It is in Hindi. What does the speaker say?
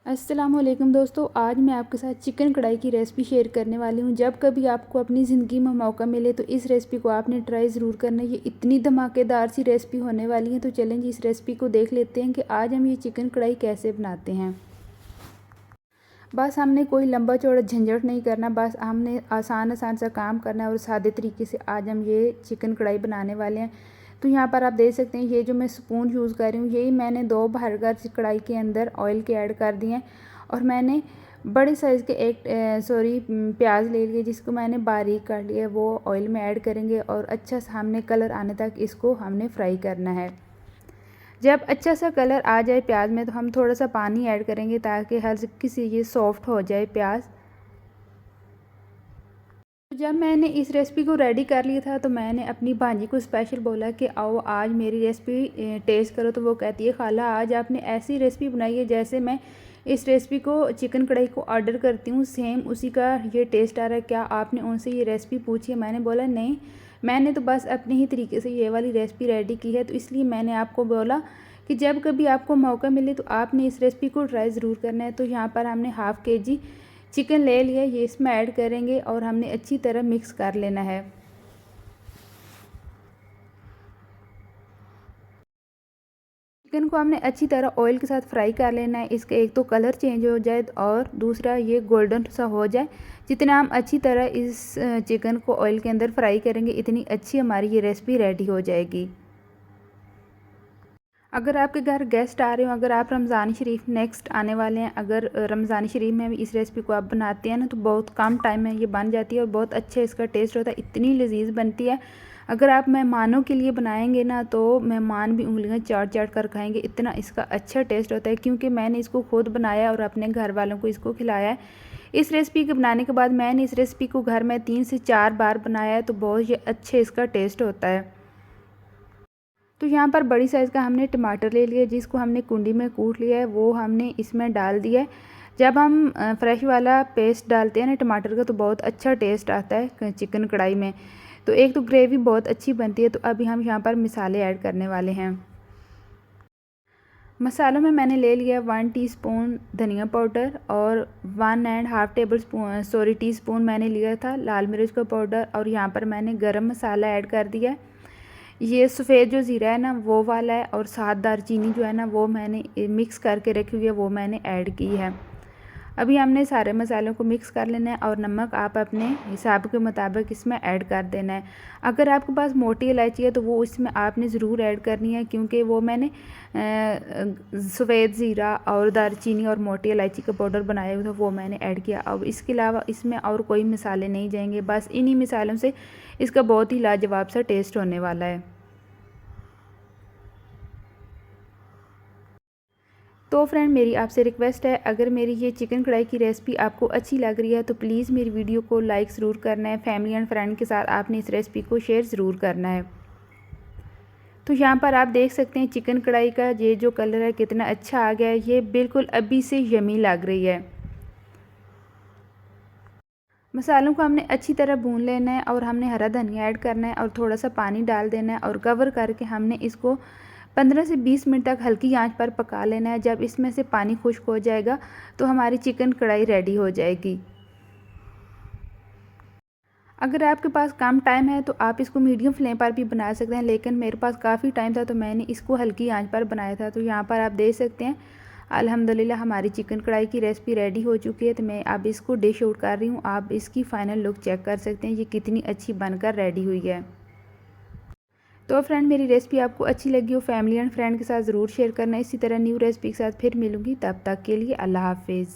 अस्सलामुअलैकुम दोस्तों, आज मैं आपके साथ चिकन कढ़ाई की रेसिपी शेयर करने वाली हूँ। जब कभी आपको अपनी ज़िंदगी में मौका मिले तो इस रेसिपी को आपने ट्राई ज़रूर करना है। ये इतनी धमाकेदार सी रेसिपी होने वाली है। तो चलें जी, इस रेसिपी को देख लेते हैं कि आज हम ये चिकन कढ़ाई कैसे बनाते हैं। बस हमने कोई लंबा चौड़ा झंझट नहीं करना, बस हमने आसान आसान सा काम करना है और सादे तरीके से आज हम ये चिकन कढ़ाई बनाने वाले हैं। तो यहाँ पर आप देख सकते हैं, ये जो मैं स्पून यूज़ कर रही हूँ, यही मैंने 2 बर्गर कढ़ाई के अंदर ऑयल के ऐड कर दिए हैं। और मैंने बड़े साइज़ के प्याज ले लिए, जिसको मैंने बारीक काट लिया, वो ऑयल में ऐड करेंगे और अच्छा सा हमने कलर आने तक इसको हमने फ्राई करना है। जब अच्छा सा कलर आ जाए प्याज में तो हम थोड़ा सा पानी ऐड करेंगे ताकि हल्की सी ये सॉफ्ट हो जाए प्याज। जब मैंने इस रेसिपी को रेडी कर लिया था तो मैंने अपनी भांजी को स्पेशल बोला कि आओ आज मेरी रेसिपी टेस्ट करो। तो वो कहती है, खाला आज आपने ऐसी रेसिपी बनाई है जैसे मैं इस रेसिपी को चिकन कढ़ाई को ऑर्डर करती हूँ, सेम उसी का ये टेस्ट आ रहा है। क्या आपने उनसे ये रेसिपी पूछी है? मैंने बोला नहीं, मैंने तो बस अपने ही तरीके से ये वाली रेसिपी रेडी की है। तो इसलिए मैंने आपको बोला कि जब कभी आपको मौका मिले तो आपने इस रेसिपी को ट्राई ज़रूर करना है। तो यहाँ पर हमने हाफ़ kg चिकन ले लिया, ये इसमें ऐड करेंगे और हमने अच्छी तरह मिक्स कर लेना है। चिकन को हमने अच्छी तरह ऑयल के साथ फ्राई कर लेना है। इसका एक तो कलर चेंज हो जाए और दूसरा ये गोल्डन सा हो जाए। जितना हम अच्छी तरह इस चिकन को ऑयल के अंदर फ्राई करेंगे, इतनी अच्छी हमारी ये रेसिपी रेडी हो जाएगी। अगर आपके घर गेस्ट आ रहे हो, अगर आप रमज़ान शरीफ नेक्स्ट आने वाले हैं, अगर रमज़ान शरीफ में भी इस रेसिपी को आप बनाते हैं ना, तो बहुत कम टाइम में ये बन जाती है और बहुत अच्छा इसका टेस्ट होता है, इतनी लजीज बनती है। अगर आप मेहमानों के लिए बनाएंगे ना तो मेहमान भी उंगलियां चाट चाट कर खाएंगे, इतना इसका अच्छा टेस्ट होता है। क्योंकि मैंने इसको खुद बनाया और अपने घर वालों को इसको खिलाया है। इस रेसिपी के बनाने के बाद मैंने इस रेसिपी को घर में 3 से 4 बार बनाया है, तो बहुत ये अच्छे इसका टेस्ट होता है। तो यहाँ पर बड़ी साइज़ का हमने टमाटर ले लिया, जिसको हमने कुंडी में कूट लिया है, वो हमने इसमें डाल दिया है। जब हम फ्रेश वाला पेस्ट डालते हैं ना टमाटर का, तो बहुत अच्छा टेस्ट आता है चिकन कढ़ाई में। तो एक तो ग्रेवी बहुत अच्छी बनती है। तो अभी हम यहाँ पर मसाले ऐड करने वाले हैं। मसालों में मैंने ले लिया 1 टीस्पून धनिया पाउडर और 1.5 टीस्पून मैंने लिया था लाल मिर्च का पाउडर। और यहाँ पर मैंने गरम मसाला ऐड कर दिया है। ये सफ़ेद जो ज़ीरा है ना वो वाला है, और 7 दालचीनी जो है ना वो मैंने मिक्स करके रखी हुई है, वो मैंने ऐड की है। अभी हमने सारे मसालों को मिक्स कर लेना है और नमक आप अपने हिसाब के मुताबिक इसमें ऐड कर देना है। अगर आपके पास मोटी इलायची है तो वो इसमें आपने ज़रूर ऐड करनी है, क्योंकि वो मैंने सफ़ेद ज़ीरा और दालचीनी और मोटी इलायची का पाउडर बनाया हुआ था, वो मैंने ऐड किया। अब इसके अलावा इसमें और कोई मसाले नहीं जाएंगे, बस इन्हीं मसालों से इसका बहुत ही लाजवाब सा टेस्ट होने वाला है। तो फ्रेंड, मेरी आपसे रिक्वेस्ट है, अगर मेरी ये चिकन कढ़ाई की रेसिपी आपको अच्छी लग रही है तो प्लीज़ मेरी वीडियो को लाइक ज़रूर करना है। फैमिली एंड फ्रेंड के साथ आपने इस रेसिपी को शेयर ज़रूर करना है। तो यहाँ पर आप देख सकते हैं चिकन कढ़ाई का ये जो कलर है कितना अच्छा आ गया है। ये बिल्कुल अभी से यमी लग रही है। मसालों को हमने अच्छी तरह भून लेना है और हमने हरा धनिया ऐड करना है और थोड़ा सा पानी डाल देना है और कवर करके हमने इसको 15 से 20 मिनट तक हल्की आंच पर पका लेना है। जब इसमें से पानी खुश्क हो जाएगा तो हमारी चिकन कढ़ाई रेडी हो जाएगी। अगर आपके पास कम टाइम है तो आप इसको मीडियम फ्लेम पर भी बना सकते हैं, लेकिन मेरे पास काफ़ी टाइम था तो मैंने इसको हल्की आंच पर बनाया था। तो यहाँ पर आप देख सकते हैं अल्हम्दुलिल्लाह हमारी चिकन कढ़ाई की रेसिपी रेडी हो चुकी है। तो मैं अब इसको डिश आउट कर रही हूँ। आप इसकी फ़ाइनल लुक चेक कर सकते हैं, ये कितनी अच्छी बनकर रेडी हुई है। तो फ्रेंड, मेरी रेसिपी आपको अच्छी लगी हो फैमिली एंड फ्रेंड के साथ ज़रूर शेयर करना। इसी तरह न्यू रेसिपी के साथ फिर मिलूँगी, तब तक के लिए अल्लाह हाफिज़।